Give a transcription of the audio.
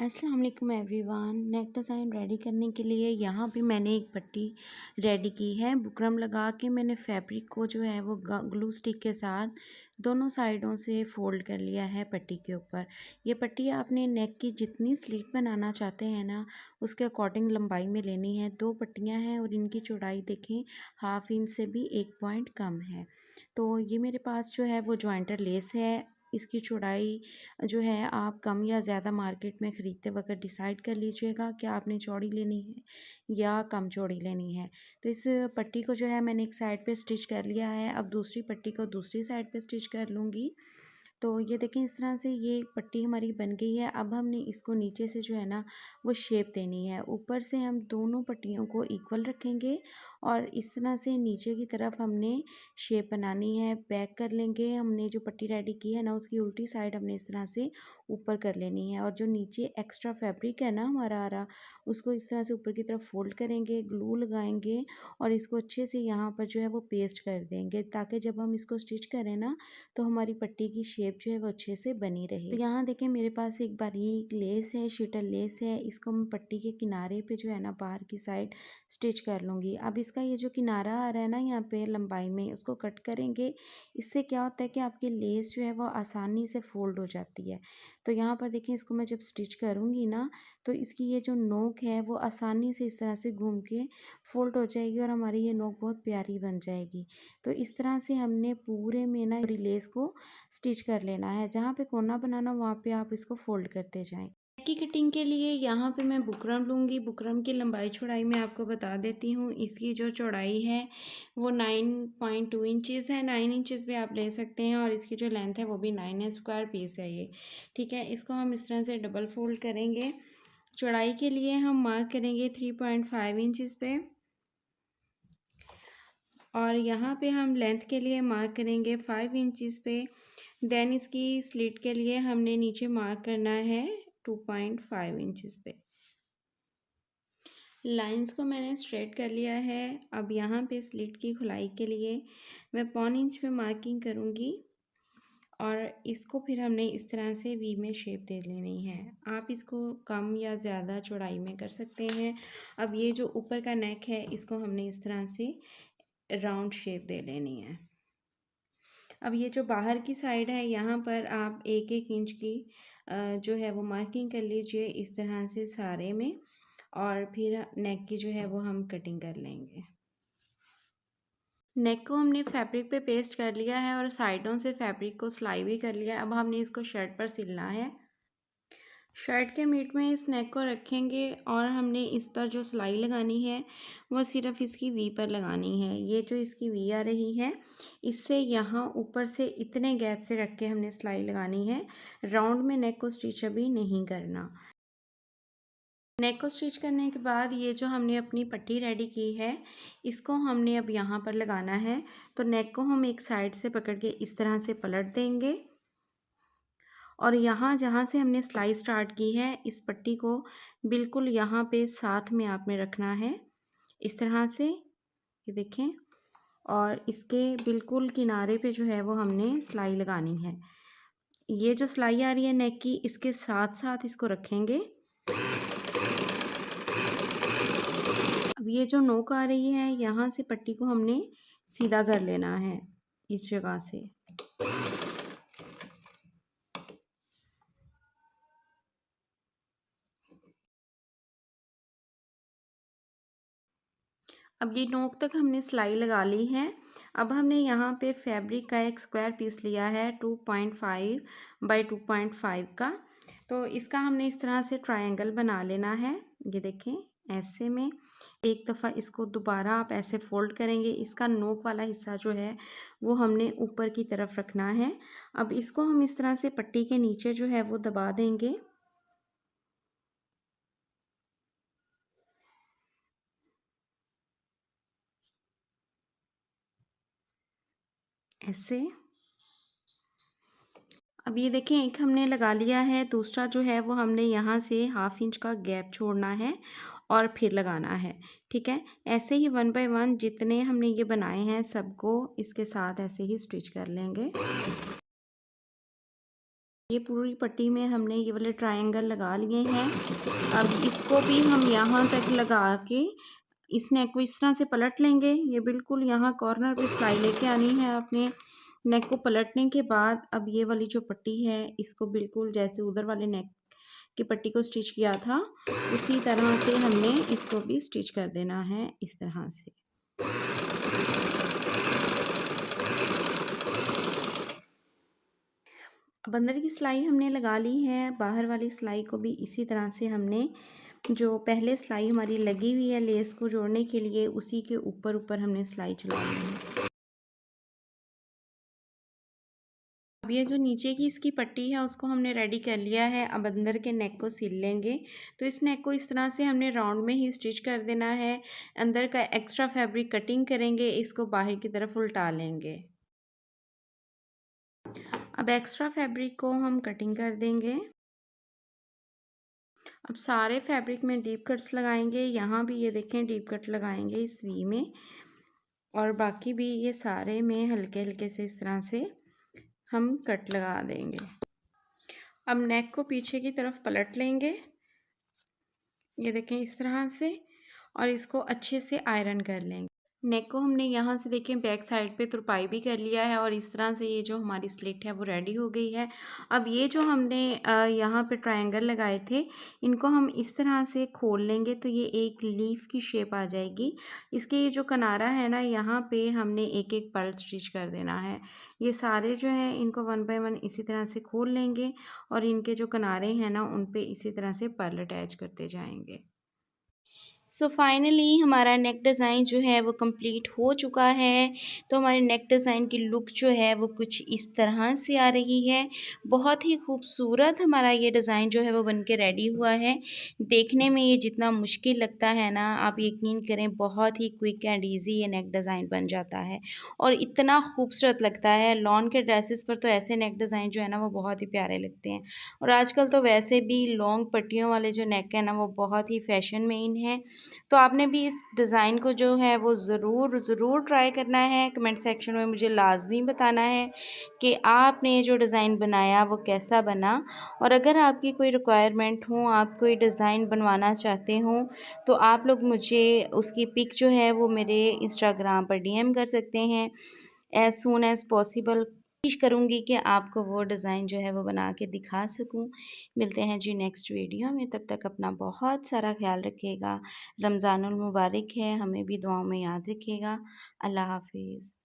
अस्सलाम वालेकुम एवरीवन। नेक design ready करने के लिए यहाँ पे मैंने एक पट्टी रेडी की है। बुकरम लगा के मैंने फैब्रिक को जो है वो ग्लू स्टिक के साथ दोनों साइडों से फ़ोल्ड कर लिया है पट्टी के ऊपर। ये पट्टी आपने नेक की जितनी स्लीट बनाना चाहते हैं ना, उसके अकॉर्डिंग लंबाई में लेनी है। 2 पट्टियाँ हैं और इनकी चौड़ाई देखें 1/2 इंच से भी 1 पॉइंट कम है। तो ये मेरे पास जो है वो जॉइंटर लेस है। इसकी चौड़ाई जो है आप कम या ज़्यादा मार्केट में ख़रीदते वक़्त डिसाइड कर लीजिएगा कि आपने चौड़ी लेनी है या कम चौड़ी लेनी है। तो इस पट्टी को जो है मैंने एक साइड पे स्टिच कर लिया है। अब दूसरी पट्टी को दूसरी साइड पे स्टिच कर लूँगी। तो ये देखें इस तरह से ये पट्टी हमारी बन गई है। अब हमने इसको नीचे से जो है ना वो शेप देनी है। ऊपर से हम दोनों पट्टियों को इक्वल रखेंगे और इस तरह से नीचे की तरफ हमने शेप बनानी है। बैक कर लेंगे। हमने जो पट्टी रेडी की है ना उसकी उल्टी साइड हमने इस तरह से ऊपर कर लेनी है और जो नीचे एक्स्ट्रा फैब्रिक है ना हमारा आ रहा उसको इस तरह से ऊपर की तरफ फोल्ड करेंगे, ग्लू लगाएंगे और इसको अच्छे से यहाँ पर जो है वो पेस्ट कर देंगे ताकि जब हम इसको स्टिच करें ना तो हमारी पट्टी की शेप जो है वो अच्छे से बनी रहे। तो यहाँ देखें मेरे पास एक बारीक लेस है, शीटल लेस है। इसको मैं पट्टी के किनारे पे जो है ना बाहर की साइड स्टिच कर लूँगी। अब इसका ये जो किनारा आ रहा है ना यहाँ पे लंबाई में उसको कट करेंगे। इससे क्या होता है कि आपकी लेस जो है वो आसानी से फोल्ड हो जाती है। तो यहाँ पर देखें इसको मैं जब स्टिच करूँगी ना तो इसकी ये जो नोक है वो आसानी से इस तरह से घूम के फोल्ड हो जाएगी और हमारी ये नोक बहुत प्यारी बन जाएगी। तो इस तरह से हमने पूरे में ना लेस को स्टिच कर लेना है। जहाँ पे कोना बनाना वहाँ पे आप इसको फोल्ड करते जाएं। की कटिंग के लिए यहाँ पे मैं बुकरम लूँगी। बुकरम की लंबाई चौड़ाई मैं आपको बता देती हूँ। इसकी जो चौड़ाई है वो 9.2 इंचज़ है। 9 इंचज़ भी आप ले सकते हैं और इसकी जो लेंथ है वो भी 9 स्क्वायर पीस है ये। ठीक है, इसको हम इस तरह से डबल फोल्ड करेंगे। चौड़ाई के लिए हम मार्क करेंगे 3.5 इंचज़ पे और यहाँ पे हम लेंथ के लिए मार्क करेंगे 5 इंचज़ पे। देन इसकी स्लिट के लिए हमने नीचे मार्क करना है 2.5 इंचज़ पे। लाइंस को मैंने स्ट्रेट कर लिया है। अब यहाँ पे स्लिट की खुलाई के लिए मैं 1/4 इंच पे मार्किंग करूँगी और इसको फिर हमने इस तरह से वी में शेप दे लेनी है। आप इसको कम या ज़्यादा चौड़ाई में कर सकते हैं। अब ये जो ऊपर का नेक है इसको हमने इस तरह से राउंड शेप दे लेनी है। अब ये जो बाहर की साइड है यहाँ पर आप 1-1 इंच की जो है वो मार्किंग कर लीजिए इस तरह से सारे में और फिर नेक की जो है वो हम कटिंग कर लेंगे। नेक को हमने फैब्रिक पे पेस्ट कर लिया है और साइडों से फैब्रिक को सिलाई भी कर लिया है। अब हमने इसको शर्ट पर सिलना है। शर्ट के मिड में इस नेक को रखेंगे और हमने इस पर जो सिलाई लगानी है वो सिर्फ इसकी वी पर लगानी है। ये जो इसकी वी आ रही है इससे यहाँ ऊपर से इतने गैप से रख के हमने सिलाई लगानी है। राउंड में नेक को स्टिच अभी नहीं करना। नेक को स्टिच करने के बाद ये जो हमने अपनी पट्टी रेडी की है इसको हमने अब यहाँ पर लगाना है। तो नेक को हम एक साइड से पकड़ के इस तरह से पलट देंगे और यहाँ जहाँ से हमने सिलाई स्टार्ट की है इस पट्टी को बिल्कुल यहाँ पे साथ में आपने रखना है इस तरह से। ये देखें और इसके बिल्कुल किनारे पे जो है वो हमने सिलाई लगानी है। ये जो सिलाई आ रही है नेक की इसके साथ साथ इसको रखेंगे। अब ये जो नोक आ रही है यहाँ से पट्टी को हमने सीधा कर लेना है इस जगह से। अब ये नोक तक हमने सिलाई लगा ली है। अब हमने यहाँ पे फैब्रिक का एक स्क्वायर पीस लिया है 2.5 बाई 2.5 का। तो इसका हमने इस तरह से ट्रायंगल बना लेना है। ये देखें ऐसे में एक दफ़ा इसको दोबारा आप ऐसे फोल्ड करेंगे। इसका नोक वाला हिस्सा जो है वो हमने ऊपर की तरफ रखना है। अब इसको हम इस तरह से पट्टी के नीचे जो है वो दबा देंगे ऐसे। अब ये देखें एक हमने लगा लिया है। दूसरा जो है वो हमने यहाँ से 1/2 इंच का गैप छोड़ना है और फिर लगाना है। ठीक है, ऐसे ही 1 बाय 1 जितने हमने ये बनाए हैं सबको इसके साथ ऐसे ही स्टिच कर लेंगे। ये पूरी पट्टी में हमने ये वाले ट्रायंगल लगा लिए हैं। अब इसको भी हम यहाँ तक लगा के इस नेक को इस तरह से पलट लेंगे। ये बिल्कुल यहाँ कॉर्नर पे सिलाई लेके आनी है आपने। नेक को पलटने के बाद अब ये वाली जो पट्टी है इसको बिल्कुल जैसे उधर वाले नेक की पट्टी को स्टिच किया था उसी तरह से हमने इसको भी स्टिच कर देना है इस तरह से। अब अंदर की सिलाई हमने लगा ली है, बाहर वाली सिलाई को भी इसी तरह से हमने जो पहले सिलाई हमारी लगी हुई है लेस को जोड़ने के लिए उसी के ऊपर ऊपर हमने सिलाई चलानी है। अब ये जो नीचे की इसकी पट्टी है उसको हमने रेडी कर लिया है। अब अंदर के नेक को सिल लेंगे। तो इस नेक को इस तरह से हमने राउंड में ही स्टिच कर देना है। अंदर का एक्स्ट्रा फैब्रिक कटिंग करेंगे, इसको बाहर की तरफ उल्टा लेंगे। अब एक्स्ट्रा फैब्रिक को हम कटिंग कर देंगे। अब सारे फैब्रिक में डीप कट्स लगाएंगे। यहाँ भी ये देखें डीप कट लगाएंगे इस वी में, और बाकी भी ये सारे में हल्के हल्के से इस तरह से हम कट लगा देंगे। अब नेक को पीछे की तरफ पलट लेंगे, ये देखें इस तरह से, और इसको अच्छे से आयरन कर लेंगे। नेक को हमने यहाँ से देखें बैक साइड पे तुरपाई भी कर लिया है, और इस तरह से ये जो हमारी स्लिट है वो रेडी हो गई है। अब ये जो हमने यहाँ पे ट्रायंगल लगाए थे इनको हम इस तरह से खोल लेंगे तो ये एक लीफ की शेप आ जाएगी। इसके ये जो किनारा है ना यहाँ पे हमने एक एक पर्ल स्टिच कर देना है। ये सारे जो हैं इनको 1 बाय 1 इसी तरह से खोल लेंगे, और इनके जो किनारे हैं ना उन पर इसी तरह से पर्ल अटैच करते जाएंगे। सो फाइनली हमारा नेक डिज़ाइन जो है वो कंप्लीट हो चुका है। तो हमारे नेक डिज़ाइन की लुक जो है वो कुछ इस तरह से आ रही है। बहुत ही खूबसूरत हमारा ये डिज़ाइन जो है वो बन के रेडी हुआ है। देखने में ये जितना मुश्किल लगता है ना, आप यकीन करें बहुत ही क्विक एंड ईजी ये नेक डिज़ाइन बन जाता है, और इतना खूबसूरत लगता है। लॉन के ड्रेसेस पर तो ऐसे नेक डिज़ाइन जो है ना वो बहुत ही प्यारे लगते हैं, और आजकल तो वैसे भी लॉन्ग पट्टियों वाले जो नेक है ना वो बहुत ही फैशन में इन है। तो आपने भी इस डिज़ाइन को जो है वो ज़रूर ट्राई करना है। कमेंट सेक्शन में मुझे लाज़मी बताना है कि आपने ये जो डिज़ाइन बनाया वो कैसा बना, और अगर आपकी कोई रिक्वायरमेंट हो, आप कोई डिज़ाइन बनवाना चाहते हो, तो आप लोग मुझे उसकी पिक जो है वो मेरे इंस्टाग्राम पर डीएम कर सकते हैं। एज़ सून एज़ पॉसिबल कोशिश करूँगी कि आपको वो डिज़ाइन जो है वो बना के दिखा सकूँ। मिलते हैं जी नेक्स्ट वीडियो में, तब तक अपना बहुत सारा ख्याल रखिएगा। रमज़ानुल मुबारक है, हमें भी दुआओं में याद रखिएगा। अल्लाह हाफ़िज़।